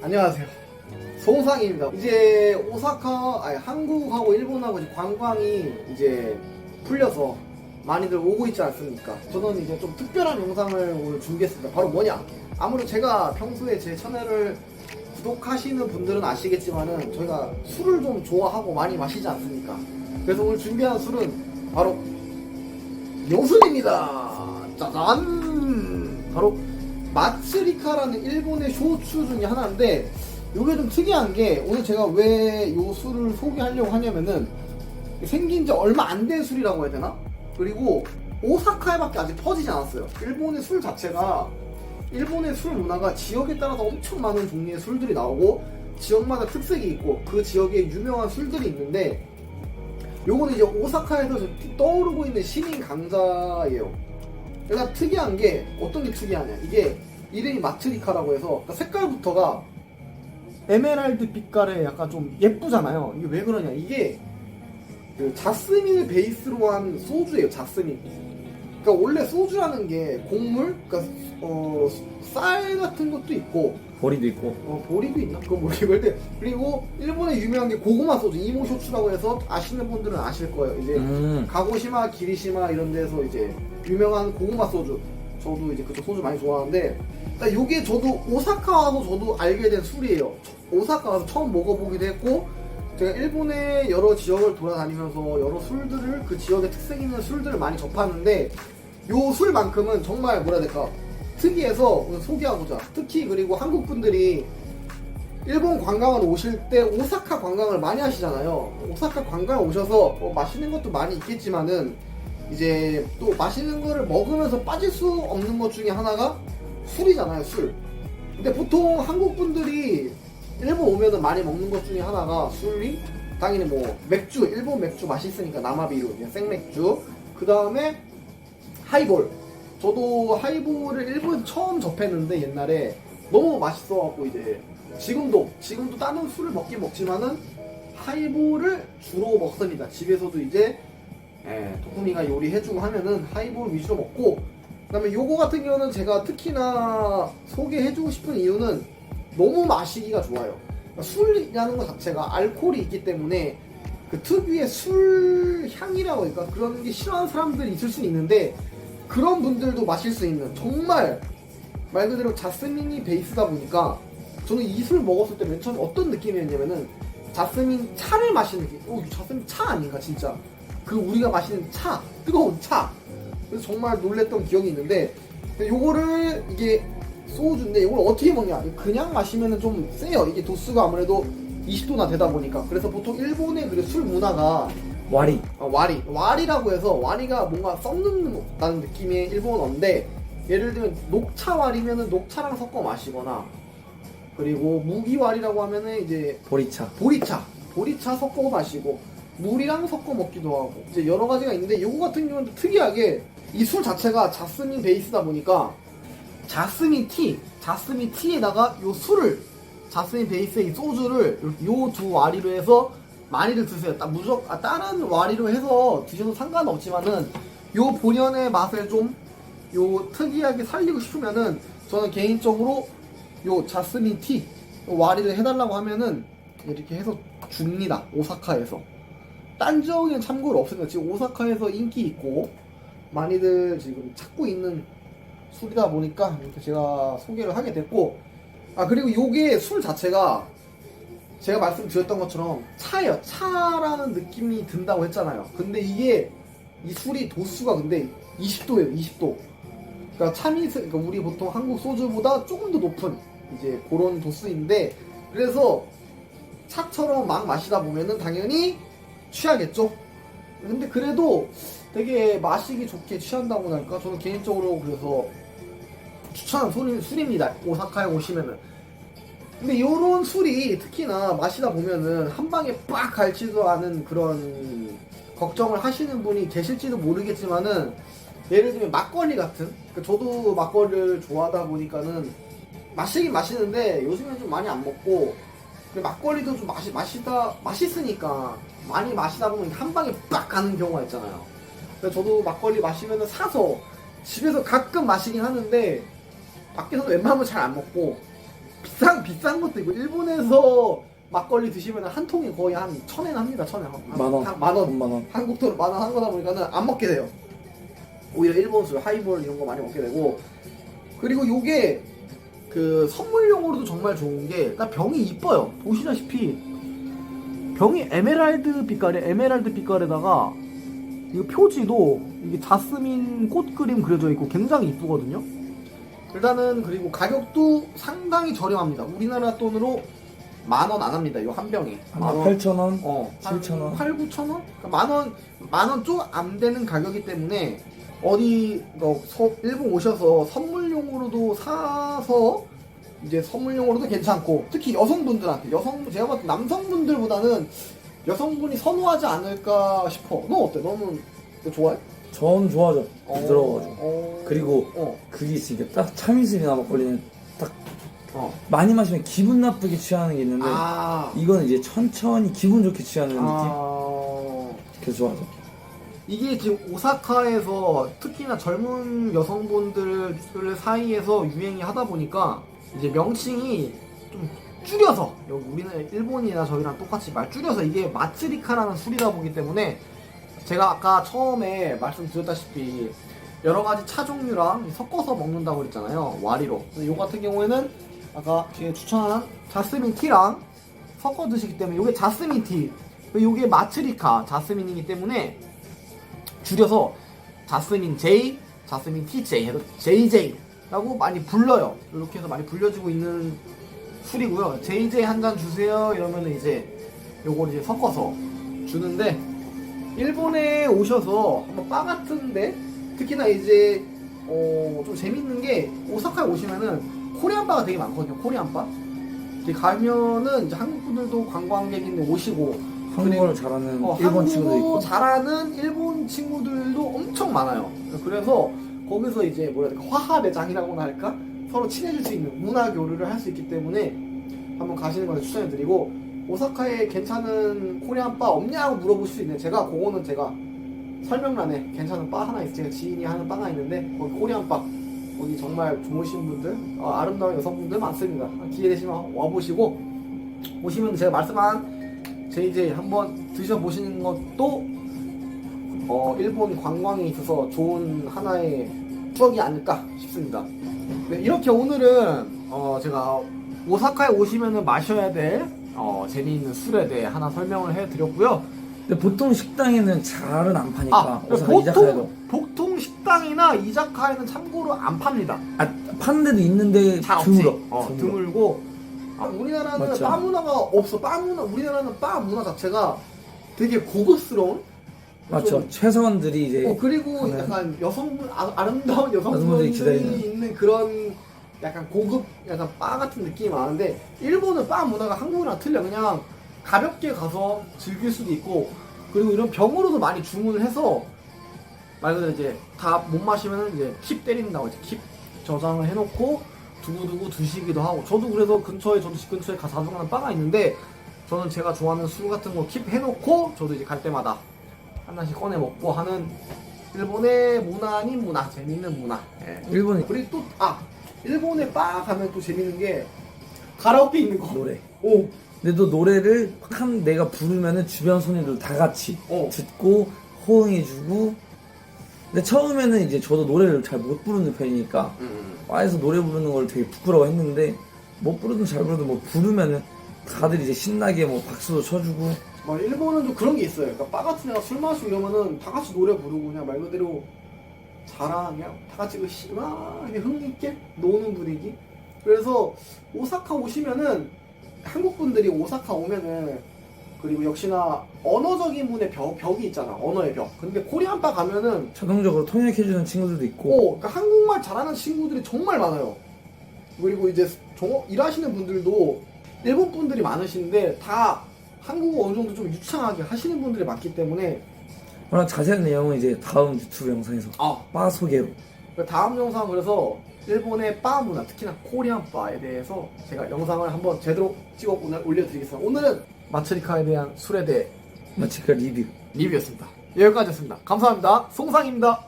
안녕하세요. 송상입니다. 이제 한국하고 일본하고 이제 관광이 이제 풀려서 많이들 오고 있지 않습니까? 저는 이제 좀 특별한 영상을 오늘 준비했습니다. 바로 뭐냐? 아무래도 제가 평소에 제 채널을 구독하시는 분들은 아시겠지만은 저희가 술을 좀 좋아하고 많이 마시지 않습니까? 그래서 오늘 준비한 술은 바로 요술입니다. 짜잔! 바로 마츠리카라는 일본의 쇼츠 중에 하나인데, 이게 좀 특이한 게, 오늘 제가 왜 요 술을 소개하려고 하냐면은 생긴 지 얼마 안 된 술이라고 해야 되나? 그리고 오사카에밖에 아직 퍼지지 않았어요. 일본의 술 자체가, 일본의 술 문화가 지역에 따라서 엄청 많은 종류의 술들이 나오고 지역마다 특색이 있고 그 지역에 유명한 술들이 있는데, 요거는 이제 오사카에서 떠오르고 있는 시민 강자예요. 그러니까 특이한 게, 어떤 게 특이하냐, 이게 이름이 마츠리카라고 해서 색깔부터가 에메랄드 빛깔에 약간 좀 예쁘잖아요. 이게 왜 그러냐, 이게 그 자스민을 베이스로 한 소주예요. 자스민. 그러니까 원래 소주라는 게 곡물, 그러니까 쌀 같은 것도 있고 보리도 있고 보리도 있나? 그건 모르겠는데, 그리고 일본에 유명한 게 고구마 소주, 이모쇼츠라고 해서 아시는 분들은 아실 거예요. 이제 가고시마, 기리시마 이런 데서 이제 유명한 고구마 소주. 저도 이제 그쪽 소주 많이 좋아하는데, 요게 저도 오사카 와서 저도 알게 된 술이에요. 오사카 와서 처음 먹어보기도 했고, 제가 일본의 여러 지역을 돌아다니면서 여러 술들을, 그 지역의 특색 있는 술들을 많이 접하는데, 요 술만큼은 정말 뭐라 해야 될까, 특이해서 오늘 소개하고자. 특히 그리고 한국 분들이 일본 관광을 오실 때 오사카 관광을 많이 하시잖아요. 오사카 관광 오셔서 맛있는 것도 많이 있겠지만은 이제 또 맛있는 거를 먹으면서 빠질 수 없는 것 중에 하나가 술이잖아요, 술. 근데 보통 한국 분들이 일본 오면은 많이 먹는 것 중에 하나가 술이, 당연히 뭐 맥주, 일본 맥주 맛있으니까 나마비루, 그냥 생맥주. 그 다음에 하이볼. 저도 하이볼을 일본에서 처음 접했는데 옛날에 너무 맛있어갖고, 이제 지금도 다른 술을 먹긴 먹지만은 하이볼을 주로 먹습니다. 집에서도 이제 도쿠미가 요리해주고 하면은 하이볼 위주로 먹고, 그 다음에 요거 같은 경우는 제가 특히나 소개해주고 싶은 이유는 너무 마시기가 좋아요. 그러니까 술이라는 것 자체가 알코올이 있기 때문에 그 특유의 술 향이라고 할까, 그런 게 싫어하는 사람들이 있을 수는 있는데, 그런 분들도 마실 수 있는, 정말 말 그대로 자스민이 베이스다 보니까, 저는 이 술 먹었을 때 맨 처음에 어떤 느낌이었냐면은 자스민 차를 마시는 느낌. 자스민 차 아닌가 진짜. 그 우리가 마시는 차, 뜨거운 차. 그래서 정말 놀랬던 기억이 있는데, 요거를, 이게 소주인데 이걸 어떻게 먹냐, 그냥 마시면은 좀 세요. 이게 도수가 아무래도 20도나 되다 보니까. 그래서 보통 일본의 그 술 문화가 와리라고 해서, 와리가 뭔가 썩는다는 느낌의 일본어인데, 예를 들면 녹차와리면은 녹차랑 섞어 마시거나, 그리고 무기와리라고 하면은 이제 보리차 섞어 마시고, 물이랑 섞어 먹기도 하고, 이제 여러 가지가 있는데, 요거 같은 경우는 특이하게 이 술 자체가 자스민 베이스다 보니까 자스민 티에다가 요 술을, 자스민 베이스의 이 소주를 요 두 와리로 해서 많이들 드세요. 다른 와리로 해서 드셔도 상관없지만은 요 본연의 맛을 좀 요 특이하게 살리고 싶으면은, 저는 개인적으로 요 자스민 티 와리를 해달라고 하면은 이렇게 해서 줍니다. 오사카에서. 딴 지역에는 참고로 없습니다. 지금 오사카에서 인기 있고 많이들 지금 찾고 있는 술이다 보니까 이렇게 제가 소개를 하게 됐고, 그리고 요게 술 자체가 제가 말씀드렸던 것처럼 차예요. 차라는 느낌이 든다고 했잖아요. 근데 이게, 이 술이 도수가 근데 20도예요. 20도. 그러니까 그러니까 우리 보통 한국 소주보다 조금 더 높은 이제 그런 도수인데, 그래서 차처럼 막 마시다 보면은 당연히 취하겠죠. 근데 그래도 되게 마시기 좋게 취한다고 할까? 저는 개인적으로 그래서 추천하는 술입니다. 오사카에 오시면은. 근데 요런 술이 특히나 마시다 보면은 한 방에 빡 갈지도 않은 그런 걱정을 하시는 분이 계실지도 모르겠지만은, 예를 들면 막걸리 같은, 그러니까 저도 막걸리를 좋아하다 보니까는 마시긴 마시는데 요즘엔 좀 많이 안 먹고, 막걸리도 좀 맛있으니까 많이 마시다 보면 한 방에 빡 가는 경우가 있잖아요. 그래서 저도 막걸리 마시면은 사서 집에서 가끔 마시긴 하는데, 밖에서는 웬만하면 잘 안 먹고, 비싼 것도 있고 일본에서 막걸리 드시면 한 통이 거의 한 1,000엔 합니다. 1,000엔. 만원. 한국 돈 만원 한 거다 보니까는 안 먹게 돼요. 오히려 일본 술, 하이볼 이런 거 많이 먹게 되고. 그리고 요게 그 선물용으로도 정말 좋은 게 일단 병이 이뻐요. 보시다시피 병이 에메랄드 빛깔에다가 이거 표지도 이게 자스민 꽃 그림 그려져 있고 굉장히 이쁘거든요. 일단은 그리고 가격도 상당히 저렴합니다. 우리나라 돈으로 10,000원 안 합니다. 이거 한 병에. 8,000원, 7,000원. 7,000원. 8, 9,000원? 그러니까 만원 좀 안 되는 가격이기 때문에 어디 일본 오셔서 선물용으로도 사서 이제 선물용으로도 괜찮고 특히 여성분들한테 제가 봤을 때 남성분들보다는 여성분이 선호하지 않을까 싶어. 너 어때? 너는 이거 좋아해? 전 좋아하죠. 부드러워가지고. 그리고 그게 있으니까 딱 참이슬이나 막걸리는 딱 많이 마시면 기분 나쁘게 취하는 게 있는데 이거는 이제 천천히 기분 좋게 취하는 느낌? 그래서 좋아하죠. 이게 지금 오사카에서 특히나 젊은 여성분들 사이에서 유행이 하다 보니까 이제 명칭이 좀 줄여서 여기 우리는 일본이나 저희랑 똑같이 말 줄여서 이게 마츠리카라는 술이다 보기 때문에 제가 아까 처음에 말씀드렸다시피 여러 가지 차 종류랑 섞어서 먹는다고 그랬잖아요. 와리로. 요 같은 경우에는 아까 제가 추천한 자스민 티랑 섞어 드시기 때문에 요게 자스민 티, 요게 마츠리카 자스민이기 때문에 줄여서 자스민 J, 자스민 TJ 해서 JJ라고 많이 불러요. 이렇게 해서 많이 불려지고 있는 술이고요. JJ 한 잔 주세요 이러면 이제 요걸 이제 섞어서 주는데 일본에 오셔서 한번 바 같은데 특히나 이제 좀 재밌는 게 오사카에 오시면은 코리안 바가 되게 많거든요. 코리안 바. 이제 가면은 이제 한국 분들도 관광객인데 오시고 한국어를 잘하는 일본 친구도 있고 잘하는 일본 친구들도 엄청 많아요. 그래서 거기서 이제 뭐라 해야 될까 화합 매장이라고나 할까 서로 친해질 수 있는 문화 교류를 할 수 있기 때문에 한번 가시는 걸 추천해드리고 오사카에 괜찮은 코리안 바 없냐고 물어보실 수 있는데 그거는 제가 설명란에 괜찮은 바 하나 있어요. 제가 지인이 하는 바가 있는데 거기 코리안 바 거기 정말 좋으신 분들 아름다운 여성분들 많습니다. 기회 되시면 와보시고 오시면 제가 말씀한 JJ 한번 드셔보시는 것도 일본 관광에 있어서 좋은 하나의 추억이 아닐까 싶습니다. 네, 이렇게 오늘은 제가 오사카에 오시면 마셔야 될 재미있는 술에 대해 하나 설명을 해드렸고요. 근데 보통 식당에는 잘은 안 파니까 오사카 이자카야도 보통 식당이나 이자카야는 참고로 안 팝니다. 파는 데도 있는데 잘 드물어. 드물고 우리나라는 맞죠. 바 문화가 없어. 우리나라는 바 문화 자체가 되게 고급스러운 맞죠. 최선들이 이제 그리고 하는 약간 아름다운 여성분들이 있는 그런 약간 고급 약간 바 같은 느낌이 많은데 일본은 바 문화가 한국이랑 틀려. 그냥 가볍게 가서 즐길 수도 있고 그리고 이런 병으로도 많이 주문을 해서 말 그대로 이제 다 못 마시면은 이제 킵 때린다고 이제 킵 저장을 해놓고 두고두고 드시기도 하고 저도 그래서 저도 집 근처에 자주 가는 바가 있는데 저는 제가 좋아하는 술 같은 거 킵 해놓고 저도 이제 갈 때마다 하나씩 꺼내 먹고 하는 일본의 문화 아닌 문화 재밌는 문화. 일본이 그리고 또 일본에 바 가면 또 재밌는 게 가라오케 있는 거. 노래. 근데 또 노래를 내가 부르면은 주변 손님들 다 같이 듣고 호응해주고. 근데 처음에는 이제 저도 노래를 잘 못 부르는 편이니까 바에서 노래 부르는 걸 되게 부끄러워했는데 못 부르든 잘 부르든 뭐 부르면은 다들 이제 신나게 뭐 박수도 쳐주고. 일본은 좀 그런 게 있어요. 그러니까 바 같은 데가 술 마시고 이러면은 다 같이 노래 부르고 그냥 말 그대로 그냥 다 같이 시원하게 흥있게 노는 분위기. 그래서 오사카 오시면은 한국 분들이 오사카 오면은 그리고 역시나 언어적인 분의 벽이 있잖아. 언어의 벽. 근데 코리안 바 가면은 자동적으로 통역해주는 친구들도 있고 그러니까 한국말 잘하는 친구들이 정말 많아요. 그리고 이제 일하시는 분들도 일본 분들이 많으신데 다 한국어 어느 정도 좀 유창하게 하시는 분들이 많기 때문에 워낙 자세한 내용은 이제 다음 유튜브 영상에서 바 소개로 다음 영상 그래서 일본의 바 문화 특히나 코리안 바에 대해서 제가 영상을 한번 제대로 찍어 올려드리겠습니다. 오늘은 마츠리카에 대한 술에 대해 마츠리카 리뷰였습니다. 여기까지였습니다. 감사합니다. 송상입니다.